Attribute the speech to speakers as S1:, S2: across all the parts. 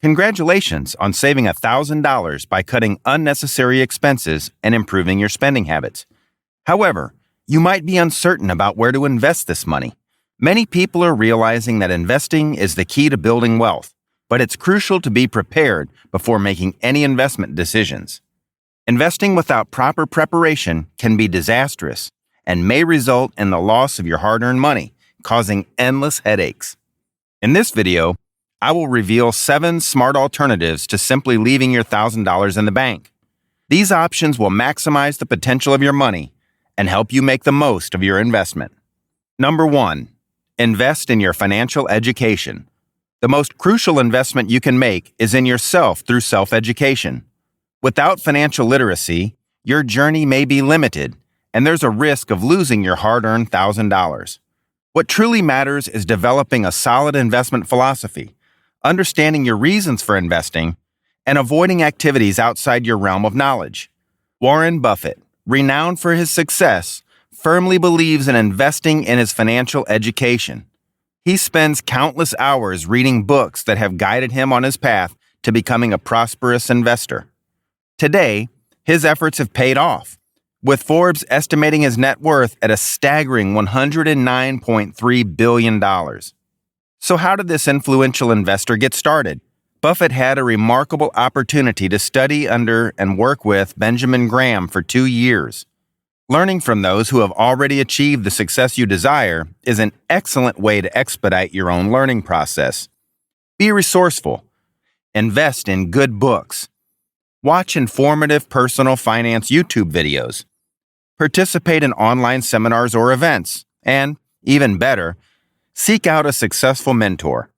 S1: Congratulations on saving $1,000 by cutting unnecessary expenses and improving your spending habits. However, you might be uncertain about where to invest this money. Many people are realizing that investing is the key to building wealth, but it's crucial to be prepared before making any investment decisions. Investing without proper preparation can be disastrous and may result in the loss of your hard-earned money, causing endless headaches. In this video, I will reveal 7 smart alternatives to simply leaving your $1,000 in the bank. These options will maximize the potential of your money and help you make the most of your investment. Number 1. Invest in your financial education. The most crucial investment you can make is in yourself through self-education. Without financial literacy, your journey may be limited, and there's a risk of losing your hard-earned $1,000. What truly matters is developing a solid investment philosophy, understanding your reasons for investing, and avoiding activities outside your realm of knowledge. Warren Buffett, renowned for his success, firmly believes in investing in his financial education. He spends countless hours reading books that have guided him on his path to becoming a prosperous investor. Today, his efforts have paid off, with Forbes estimating his net worth at a staggering $109.3 billion. So how did this influential investor get started? Buffett had a remarkable opportunity to study under and work with Benjamin Graham for 2 years. Learning from those who have already achieved the success you desire is an excellent way to expedite your own learning process. Be resourceful. Invest in good books. Watch informative personal finance YouTube videos. Participate in online seminars or events. And, even better, seek out a successful mentor.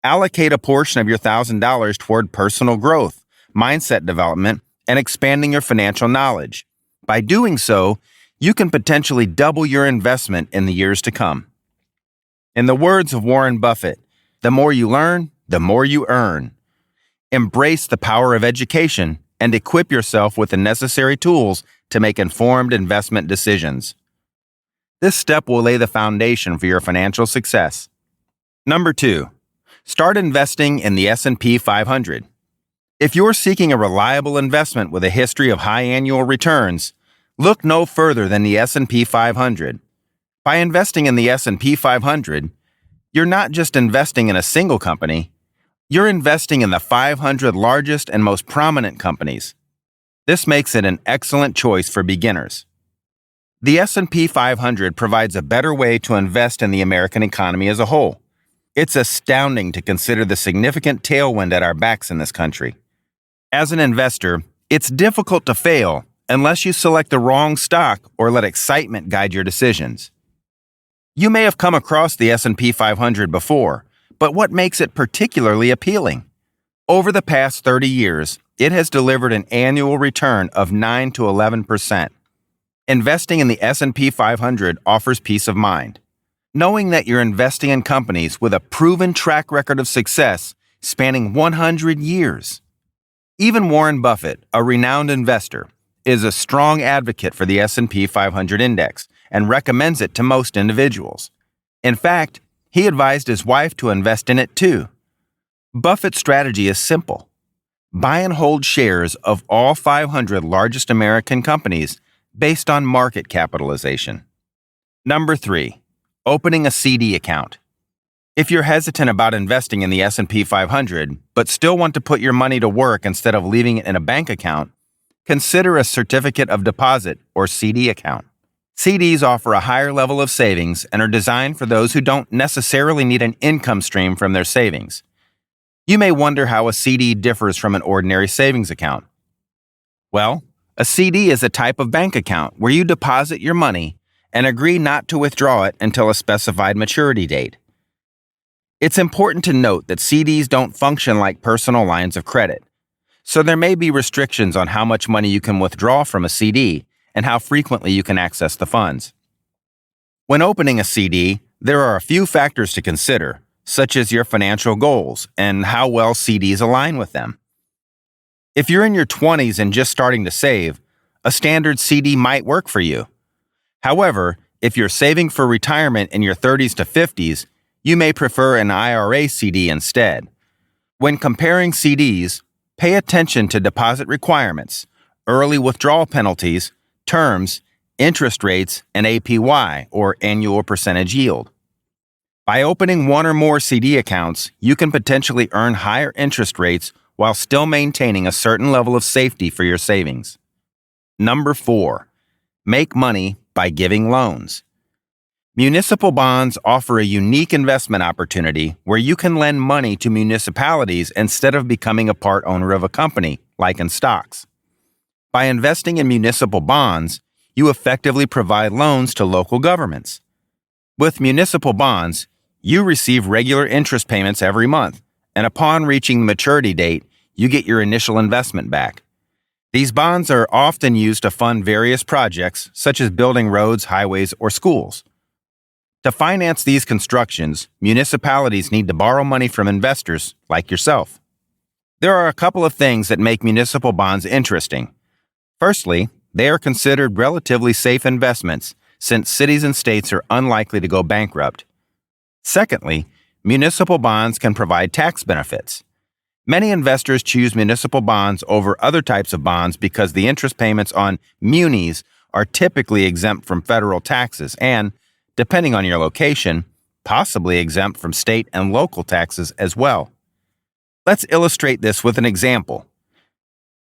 S1: Allocate a portion of your $1,000 toward personal growth, mindset development, and expanding your financial knowledge. By doing so, you can potentially double your investment in the years to come. In the words of Warren Buffett, the more you learn, the more you earn. Embrace the power of education and equip yourself with the necessary tools to make informed investment decisions. This step will lay the foundation for your financial success. Number 2. Start investing in the S&P 500. If you're seeking a reliable investment with a history of high annual returns, look no further than the S&P 500. By investing in the S&P 500, you're not just investing in a single company, you're investing in the 500 largest and most prominent companies. This makes it an excellent choice for beginners. The S&P 500 provides a better way to invest in the American economy as a whole. It's astounding to consider the significant tailwind at our backs in this country. As an investor, it's difficult to fail unless you select the wrong stock or let excitement guide your decisions. You may have come across the S&P 500 before, but what makes it particularly appealing? Over the past 30 years, it has delivered an annual return of 9 to 11%. Investing in the S&P 500 offers peace of mind, knowing that you're investing in companies with a proven track record of success spanning 100 years. Even Warren Buffett, a renowned investor, is a strong advocate for the S&P 500 index and recommends it to most individuals. In fact, he advised his wife to invest in it too. Buffett's strategy is simple. Buy and hold shares of all 500 largest American companies based on market capitalization. Number 3. Opening a CD account. If you're hesitant about investing in the S&P 500, but still want to put your money to work instead of leaving it in a bank account, consider a certificate of deposit or CD account. CDs offer a higher level of savings and are designed for those who don't necessarily need an income stream from their savings. You may wonder how a CD differs from an ordinary savings account. Well, a CD is a type of bank account where you deposit your money and agree not to withdraw it until a specified maturity date. It's important to note that CDs don't function like personal lines of credit, so there may be restrictions on how much money you can withdraw from a CD and how frequently you can access the funds. When opening a CD, there are a few factors to consider, such as your financial goals and how well CDs align with them. If you're in your 20s and just starting to save, a standard CD might work for you. However, if you're saving for retirement in your 30s to 50s, you may prefer an IRA CD instead. When comparing CDs, pay attention to deposit requirements, early withdrawal penalties, terms, interest rates, and APY, or annual percentage yield. By opening one or more CD accounts, you can potentially earn higher interest rates while still maintaining a certain level of safety for your savings. Number 4, make money by giving loans. Municipal bonds offer a unique investment opportunity where you can lend money to municipalities instead of becoming a part owner of a company, like in stocks. By investing in municipal bonds, you effectively provide loans to local governments. With municipal bonds, you receive regular interest payments every month, and upon reaching the maturity date, you get your initial investment back. These bonds are often used to fund various projects, such as building roads, highways, or schools. To finance these constructions, municipalities need to borrow money from investors like yourself. There are a couple of things that make municipal bonds interesting. Firstly, they are considered relatively safe investments since cities and states are unlikely to go bankrupt. Secondly, municipal bonds can provide tax benefits. Many investors choose municipal bonds over other types of bonds because the interest payments on munis are typically exempt from federal taxes and, depending on your location, possibly exempt from state and local taxes as well. Let's illustrate this with an example.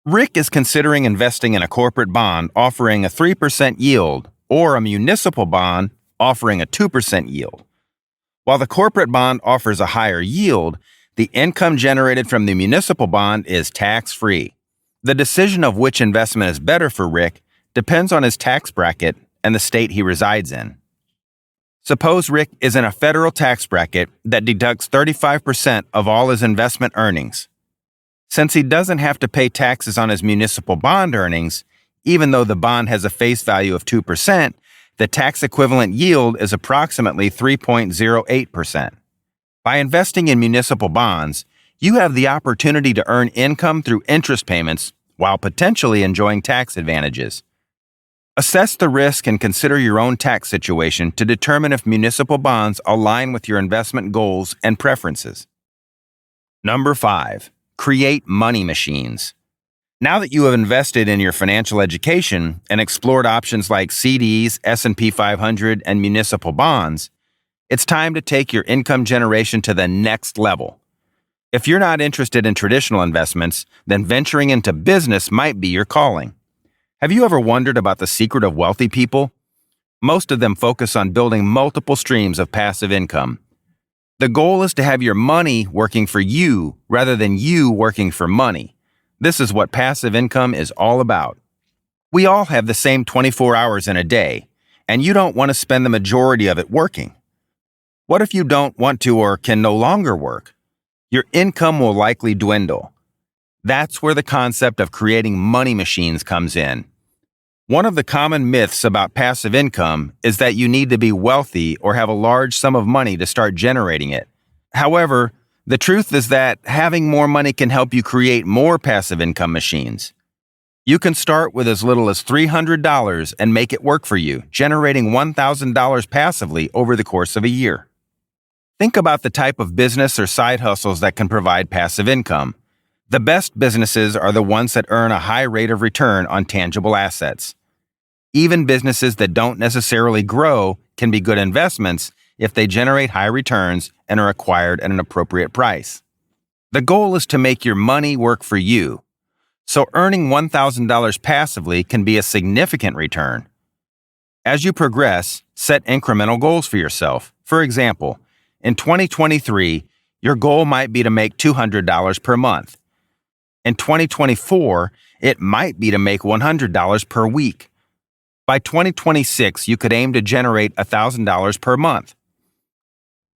S1: Rick is considering investing in a corporate bond offering a 3% yield or a municipal bond offering a 2% yield. While the corporate bond offers a higher yield, the income generated from the municipal bond is tax-free. The decision of which investment is better for Rick depends on his tax bracket and the state he resides in. Suppose Rick is in a federal tax bracket that deducts 35% of all his investment earnings. Since he doesn't have to pay taxes on his municipal bond earnings, even though the bond has a face value of 2%, the tax equivalent yield is approximately 3.08%. By investing in municipal bonds, you have the opportunity to earn income through interest payments while potentially enjoying tax advantages. Assess the risk and consider your own tax situation to determine if municipal bonds align with your investment goals and preferences. Number 5, create money machines. Now that you have invested in your financial education and explored options like CDs, S&P 500, and municipal bonds, it's time to take your income generation to the next level. If you're not interested in traditional investments, then venturing into business might be your calling. Have you ever wondered about the secret of wealthy people? Most of them focus on building multiple streams of passive income. The goal is to have your money working for you rather than you working for money. This is what passive income is all about. We all have the same 24 hours in a day, and you don't want to spend the majority of it working. What if you don't want to or can no longer work? Your income will likely dwindle. That's where the concept of creating money machines comes in. One of the common myths about passive income is that you need to be wealthy or have a large sum of money to start generating it. However, the truth is that having more money can help you create more passive income machines. You can start with as little as $300 and make it work for you, generating $1,000 passively over the course of a year. Think about the type of business or side hustles that can provide passive income. The best businesses are the ones that earn a high rate of return on tangible assets. Even businesses that don't necessarily grow can be good investments if they generate high returns and are acquired at an appropriate price. The goal is to make your money work for you. So earning $1,000 passively can be a significant return. As you progress, set incremental goals for yourself. For example, in 2023, your goal might be to make $200 per month. In 2024, it might be to make $100 per week. By 2026, you could aim to generate $1,000 per month.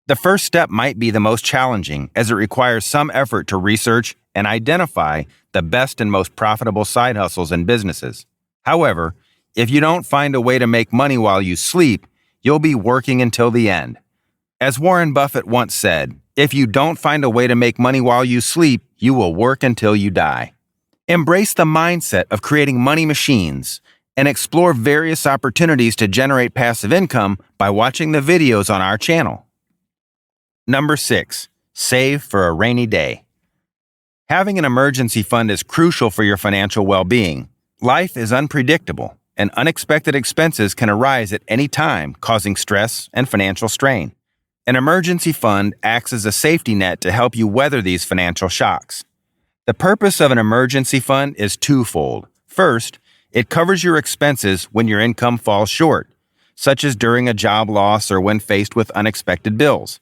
S1: The first step might be the most challenging, as it requires some effort to research and identify the best and most profitable side hustles and businesses. However, if you don't find a way to make money while you sleep, you'll be working until the end. As Warren Buffett once said, if you don't find a way to make money while you sleep, you will work until you die. Embrace the mindset of creating money machines and explore various opportunities to generate passive income by watching the videos on our channel. Number 6, save for a rainy day. Having an emergency fund is crucial for your financial well-being. Life is unpredictable, and unexpected expenses can arise at any time, causing stress and financial strain. An emergency fund acts as a safety net to help you weather these financial shocks. The purpose of an emergency fund is twofold. First, it covers your expenses when your income falls short, such as during a job loss or when faced with unexpected bills.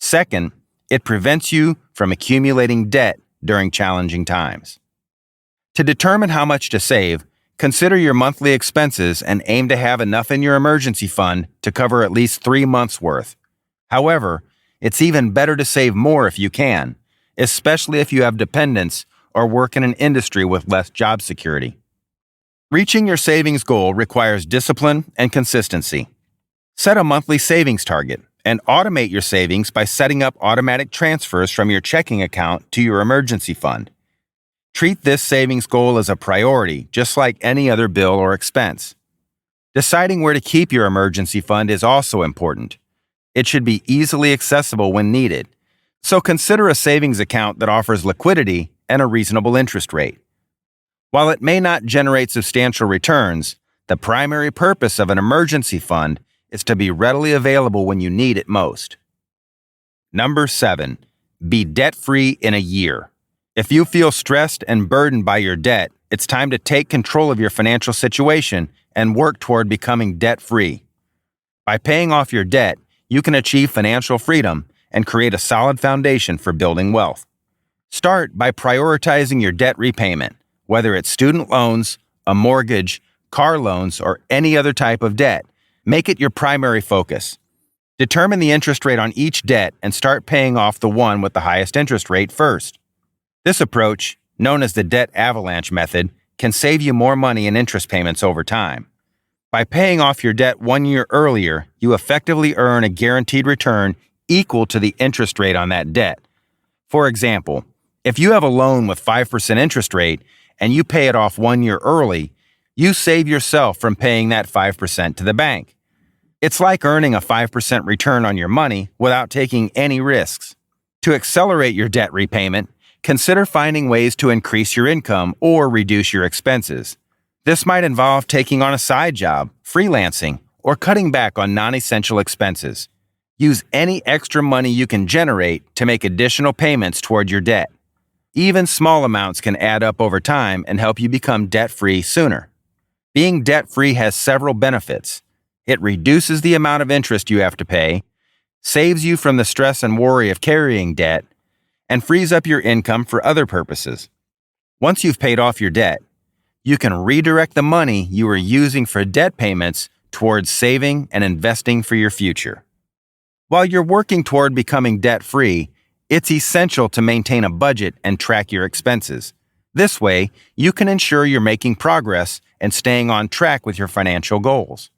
S1: Second, it prevents you from accumulating debt during challenging times. To determine how much to save, consider your monthly expenses and aim to have enough in your emergency fund to cover at least 3 months' worth. However, it's even better to save more if you can, especially if you have dependents or work in an industry with less job security. Reaching your savings goal requires discipline and consistency. Set a monthly savings target and automate your savings by setting up automatic transfers from your checking account to your emergency fund. Treat this savings goal as a priority, just like any other bill or expense. Deciding where to keep your emergency fund is also important. It should be easily accessible when needed, so consider a savings account that offers liquidity and a reasonable interest rate. While it may not generate substantial returns, the primary purpose of an emergency fund is to be readily available when you need it most. Number 7, be debt-free in a year. If you feel stressed and burdened by your debt, it's time to take control of your financial situation and work toward becoming debt-free. By paying off your debt, you can achieve financial freedom and create a solid foundation for building wealth. Start by prioritizing your debt repayment, whether it's student loans, a mortgage, car loans, or any other type of debt. Make it your primary focus. Determine the interest rate on each debt and start paying off the one with the highest interest rate first. This approach, known as the debt avalanche method, can save you more money in interest payments over time. By paying off your debt 1 year earlier, you effectively earn a guaranteed return equal to the interest rate on that debt. For example, if you have a loan with 5% interest rate and you pay it off 1 year early, you save yourself from paying that 5% to the bank. It's like earning a 5% return on your money without taking any risks. To accelerate your debt repayment, consider finding ways to increase your income or reduce your expenses. This might involve taking on a side job, freelancing, or cutting back on non-essential expenses. Use any extra money you can generate to make additional payments toward your debt. Even small amounts can add up over time and help you become debt-free sooner. Being debt-free has several benefits. It reduces the amount of interest you have to pay, saves you from the stress and worry of carrying debt, and frees up your income for other purposes. Once you've paid off your debt, you can redirect the money you were using for debt payments towards saving and investing for your future. While you're working toward becoming debt-free, it's essential to maintain a budget and track your expenses. This way, you can ensure you're making progress and staying on track with your financial goals.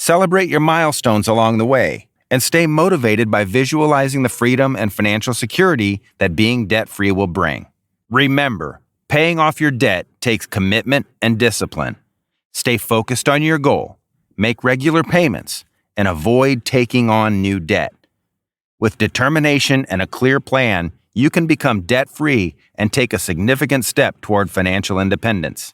S1: Celebrate your milestones along the way and stay motivated by visualizing the freedom and financial security that being debt-free will bring. Remember, paying off your debt takes commitment and discipline. Stay focused on your goal, make regular payments, and avoid taking on new debt. With determination and a clear plan, you can become debt-free and take a significant step toward financial independence.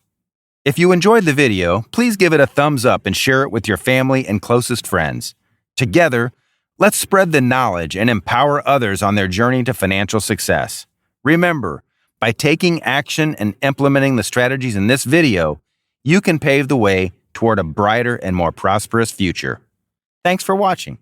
S1: If you enjoyed the video, please give it a thumbs up and share it with your family and closest friends. Together, let's spread the knowledge and empower others on their journey to financial success. Remember, by taking action and implementing the strategies in this video, you can pave the way toward a brighter and more prosperous future. Thanks for watching.